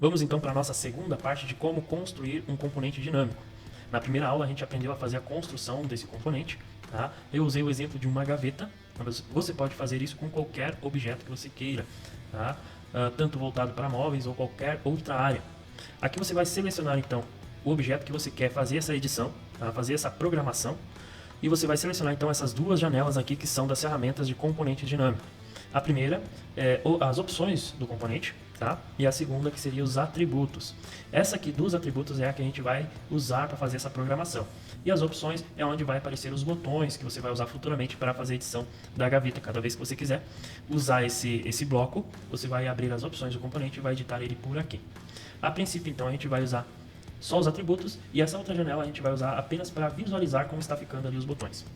Vamos então para a nossa segunda parte de como construir um componente dinâmico. Na primeira aula a gente aprendeu a fazer a construção desse componente. Tá? Eu usei o exemplo de uma gaveta, mas você pode fazer isso com qualquer objeto que você queira, tá? Tanto voltado para móveis ou qualquer outra área. Aqui você vai selecionar então o objeto que você quer fazer essa edição, tá? Fazer essa programação, e você vai selecionar então essas duas janelas aqui que são das ferramentas de componente dinâmico. A primeira é as opções do componente, tá? E a segunda que seria os atributos. Essa aqui dos atributos é a que a gente vai usar para fazer essa programação. E as opções é onde vai aparecer os botões que você vai usar futuramente para fazer a edição da gaveta. Cada vez que você quiser usar esse bloco, você vai abrir as opções do componente e vai editar ele por aqui. A princípio, então, a gente vai usar só os atributos, e essa outra janela a gente vai usar apenas para visualizar como está ficando ali os botões.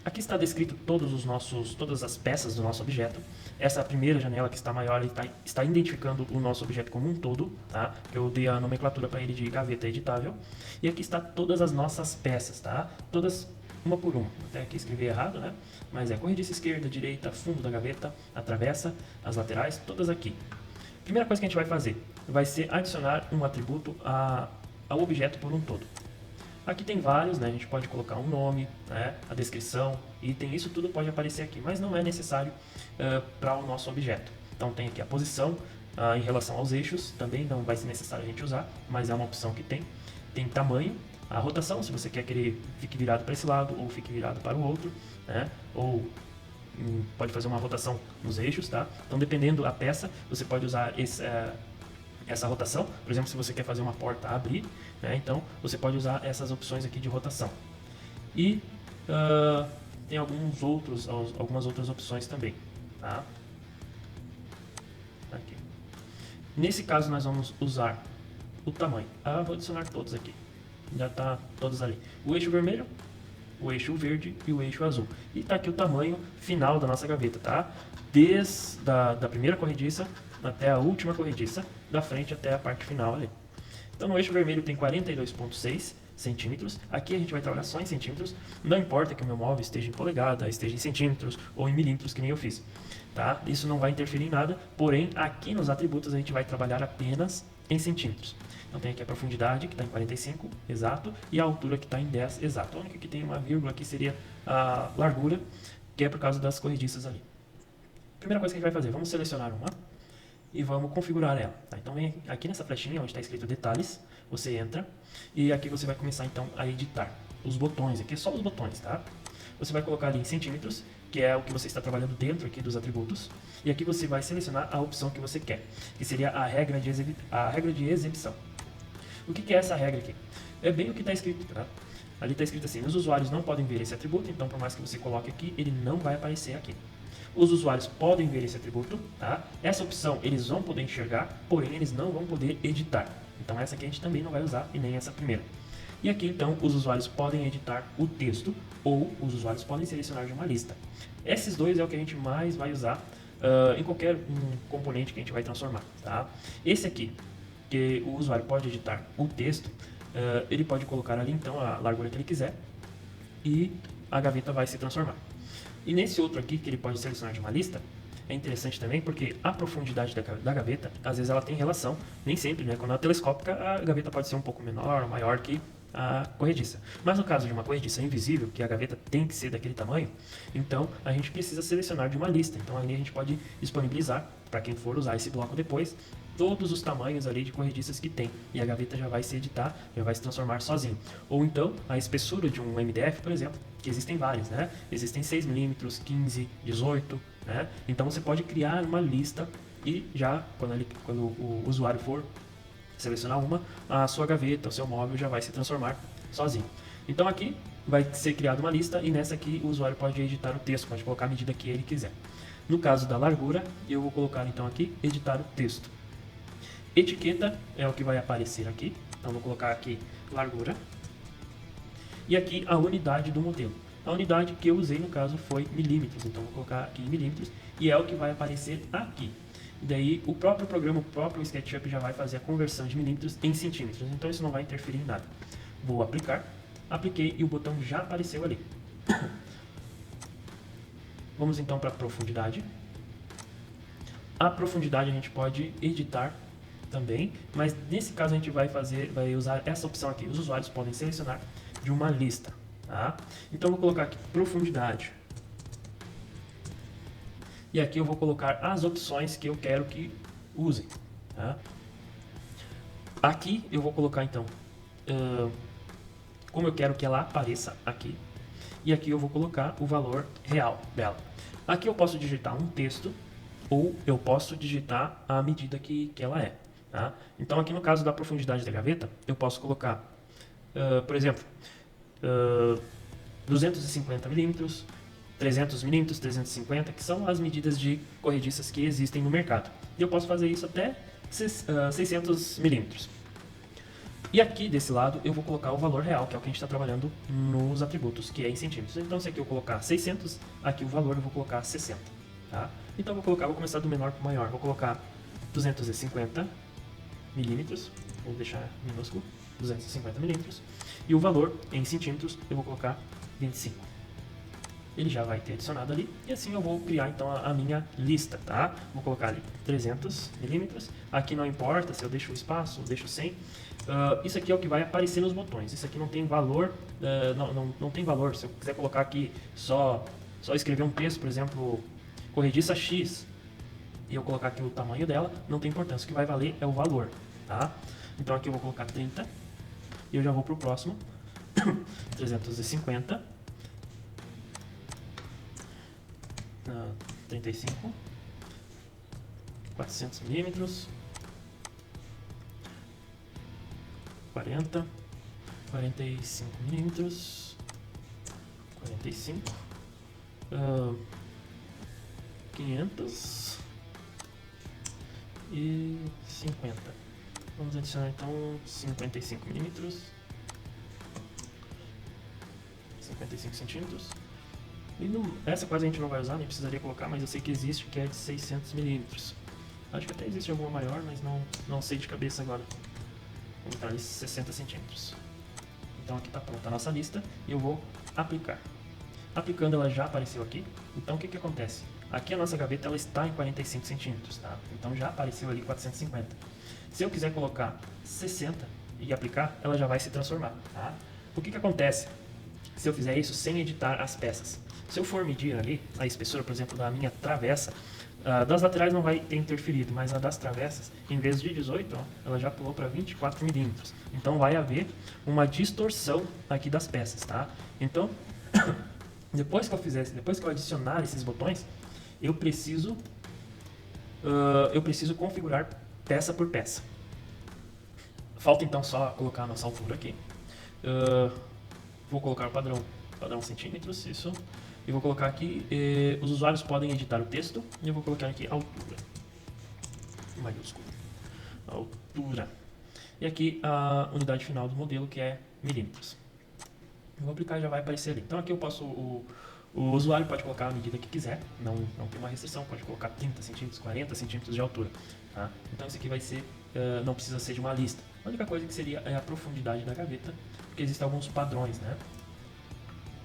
Aqui está descrito todas as peças do nosso objeto. Essa primeira janela que está maior está identificando o nosso objeto como um todo, tá? Eu dei a nomenclatura para ele de gaveta editável. E aqui está todas as nossas peças, tá? Todas uma por uma. Até aqui escrevi errado, né? Mas é corrediça esquerda, direita, fundo da gaveta, a travessa, as laterais, todas aqui. Primeira coisa que a gente vai fazer vai ser adicionar um atributo ao objeto por um todo. Aqui tem vários, né? A gente pode colocar um nome, né? A descrição, item, isso tudo pode aparecer aqui, mas não é necessário para o nosso objeto. Então tem aqui a posição em relação aos eixos, também não vai ser necessário a gente usar, mas é uma opção que tem. Tem tamanho, a rotação, se você quer que ele fique virado para esse lado ou fique virado para o outro, né? Ou pode fazer uma rotação nos eixos, tá? Então dependendo da peça, você pode usar essa rotação. Por exemplo, se você quer fazer uma porta abrir, né? Então você pode usar essas opções aqui de rotação. E tem algumas outras opções também, tá? Aqui. Nesse caso nós vamos usar o tamanho. Vou adicionar todos aqui. Já está todos ali. O eixo vermelho, o eixo verde e o eixo azul. E está aqui o tamanho final da nossa gaveta, tá? Desde da primeira corrediça até a última corrediça, da frente até a parte final ali. Então no eixo vermelho tem 42,6 centímetros. Aqui a gente vai trabalhar só em centímetros. Não importa que o meu móvel esteja em polegada, esteja em centímetros ou em milímetros, que nem eu fiz. Tá? Isso não vai interferir em nada, porém aqui nos atributos a gente vai trabalhar apenas em centímetros. Então tem aqui a profundidade, que está em 45, exato, e a altura, que está em 10, exato. A única que tem uma vírgula aqui seria a largura, que é por causa das corrediças ali. Primeira coisa que a gente vai fazer, vamos selecionar uma e vamos configurar ela. Tá? Então vem aqui nessa flechinha onde está escrito detalhes, você entra e aqui você vai começar então a editar os botões, aqui é só os botões, tá? Você vai colocar ali em centímetros, que é o que você está trabalhando dentro aqui dos atributos, e aqui você vai selecionar a opção que você quer, que seria a regra de exibição. O que é essa regra aqui? É bem o que está escrito, tá? Ali está escrito assim, os usuários não podem ver esse atributo, então por mais que você coloque aqui, ele não vai aparecer aqui. Os usuários podem ver esse atributo, tá? Essa opção eles vão poder enxergar, porém eles não vão poder editar. Então essa aqui a gente também não vai usar, e nem essa primeira. E aqui então os usuários podem editar o texto, ou os usuários podem selecionar de uma lista. Esses dois é o que a gente mais vai usar em qualquer componente que a gente vai transformar, tá? Esse aqui, que o usuário pode editar o texto, ele pode colocar ali então a largura que ele quiser e a gaveta vai se transformar. E nesse outro aqui, que ele pode selecionar de uma lista, é interessante também porque a profundidade da gaveta, às vezes ela tem relação, nem sempre, né? Quando ela é telescópica, a gaveta pode ser um pouco menor ou maior que a corrediça. Mas no caso de uma corrediça invisível, que a gaveta tem que ser daquele tamanho, então a gente precisa selecionar de uma lista. Então ali a gente pode disponibilizar, para quem for usar esse bloco depois, todos os tamanhos ali de corrediças que tem, e a gaveta já vai se editar, já vai se transformar sozinho. Ou então a espessura de um MDF, por exemplo, que existem vários, né? Existem 6mm, 15, 18, né? Então você pode criar uma lista e já quando o usuário for selecionar uma, a sua gaveta, o seu móvel já vai se transformar sozinho. Então aqui vai ser criada uma lista e nessa aqui o usuário pode editar o texto, pode colocar a medida que ele quiser. No caso da largura, eu vou colocar então aqui editar o texto. Etiqueta é o que vai aparecer aqui, então vou colocar aqui largura. E aqui a unidade do modelo. A unidade que eu usei no caso foi milímetros, então vou colocar aqui em milímetros e é o que vai aparecer aqui. E daí o próprio programa, o próprio SketchUp já vai fazer a conversão de milímetros em centímetros, então isso não vai interferir em nada. Vou aplicar, apliquei e o botão já apareceu ali. Vamos então para a profundidade. A profundidade a gente pode editar também, mas nesse caso a gente vai usar essa opção aqui. Os usuários podem selecionar de uma lista, tá? Então eu vou colocar aqui profundidade. E aqui eu vou colocar as opções que eu quero que usem, tá? Aqui eu vou colocar então como eu quero que ela apareça aqui. E aqui eu vou colocar o valor real dela. Aqui eu posso digitar um texto ou eu posso digitar a medida que ela é. Tá? Então aqui no caso da profundidade da gaveta, eu posso colocar, por exemplo, 250 milímetros, 300 milímetros, 350, que são as medidas de corrediças que existem no mercado. E eu posso fazer isso até 600 milímetros. E aqui desse lado eu vou colocar o valor real, que é o que a gente está trabalhando nos atributos, que é em centímetros. Então se aqui eu colocar 600, aqui o valor eu vou colocar 60. Tá? Então vou começar do menor para o maior. Vou colocar 250 milímetros, vou deixar minúsculo, 250 milímetros. E o valor em centímetros eu vou colocar 25. Ele já vai ter adicionado ali, e assim eu vou criar então a minha lista, tá? Vou colocar ali 300 milímetros, aqui não importa se eu deixo o espaço ou deixo sem. Isso aqui é o que vai aparecer nos botões, isso aqui não tem valor, não tem valor. Se eu quiser colocar aqui só escrever um texto, por exemplo, corrediça X, e eu colocar aqui o tamanho dela, não tem importância, o que vai valer é o valor, tá? Então aqui eu vou colocar 30, e eu já vou para o próximo, 350, 35, 400 milímetros, 40, 45 milímetros, 45, 500 e 50. Vamos adicionar então 55 milímetros, 55 centímetros. E essa quase a gente não vai usar, nem precisaria colocar, mas eu sei que existe, que é de 600 milímetros. Acho que até existe alguma maior, mas não sei de cabeça agora. Vamos botar ali 60 centímetros. Então aqui está pronta a nossa lista e eu vou aplicar. Aplicando, ela já apareceu aqui. Então o que acontece? Aqui a nossa gaveta ela está em 45 centímetros, tá? Então já apareceu ali 450. Se eu quiser colocar 60 e aplicar, ela já vai se transformar, tá? O que acontece se eu fizer isso sem editar as peças? Se eu for medir ali a espessura, por exemplo, da minha travessa, das laterais não vai ter interferido, mas a das travessas, em vez de 18, ó, ela já pulou para 24 milímetros. Então vai haver uma distorção aqui das peças, tá? Então, depois que eu adicionar esses botões, eu preciso configurar peça por peça. Falta então só colocar a nossa altura aqui. Vou colocar o padrão centímetros, isso. E vou colocar aqui, os usuários podem editar o texto, e eu vou colocar aqui altura, maiúsculo, altura. E aqui a unidade final do modelo, que é milímetros. Eu vou aplicar e já vai aparecer ali. Então aqui eu posso, o usuário pode colocar a medida que quiser, não tem uma restrição, pode colocar 30 centímetros, 40 centímetros de altura. Tá? Então isso aqui vai ser, não precisa ser de uma lista. A única coisa que seria é a profundidade da gaveta, porque existem alguns padrões, né?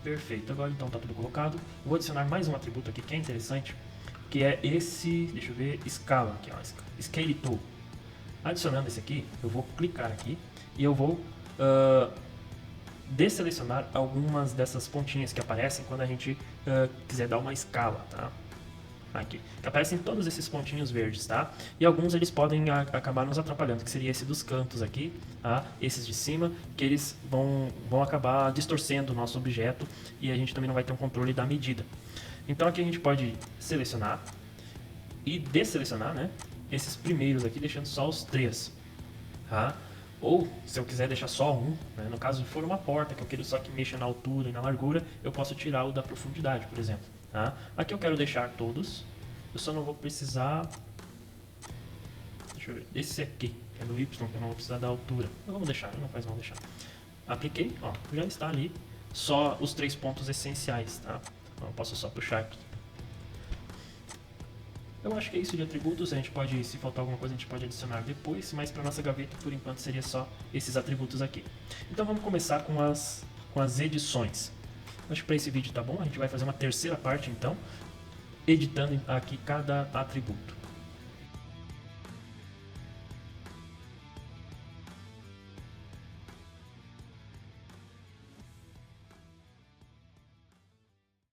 Perfeito, agora então está tudo colocado. Vou adicionar mais um atributo aqui que é interessante, que é esse, deixa eu ver, escala, aqui, ó, Scale Tool. Adicionando esse aqui, eu vou clicar aqui e eu vou desselecionar algumas dessas pontinhas que aparecem quando a gente quiser dar uma escala, tá? Aqui, que aparecem todos esses pontinhos verdes, tá? E alguns eles podem acabar nos atrapalhando, que seria esse dos cantos aqui, tá? Esses de cima, que eles vão acabar distorcendo o nosso objeto e a gente também não vai ter um controle da medida. Então aqui a gente pode selecionar e desselecionar, né? Esses primeiros aqui, deixando só os 3, tá? Ou, se eu quiser deixar só um, né? No caso, se for uma porta que eu quero só que mexa na altura e na largura, eu posso tirar o da profundidade, por exemplo. Tá? Aqui eu quero deixar todos, eu só não vou precisar, deixa eu ver, esse aqui, que é do Y, que eu não vou precisar da altura. Então vamos deixar, não faz mal deixar. Apliquei, ó, já está ali, só os 3 pontos essenciais, tá? Então eu posso só puxar aqui. Eu acho que é isso de atributos, a gente pode, se faltar alguma coisa, a gente pode adicionar depois, mas para nossa gaveta, por enquanto, seria só esses atributos aqui. Então vamos começar com as edições. Acho que para esse vídeo tá bom, a gente vai fazer uma terceira parte então, editando aqui cada atributo.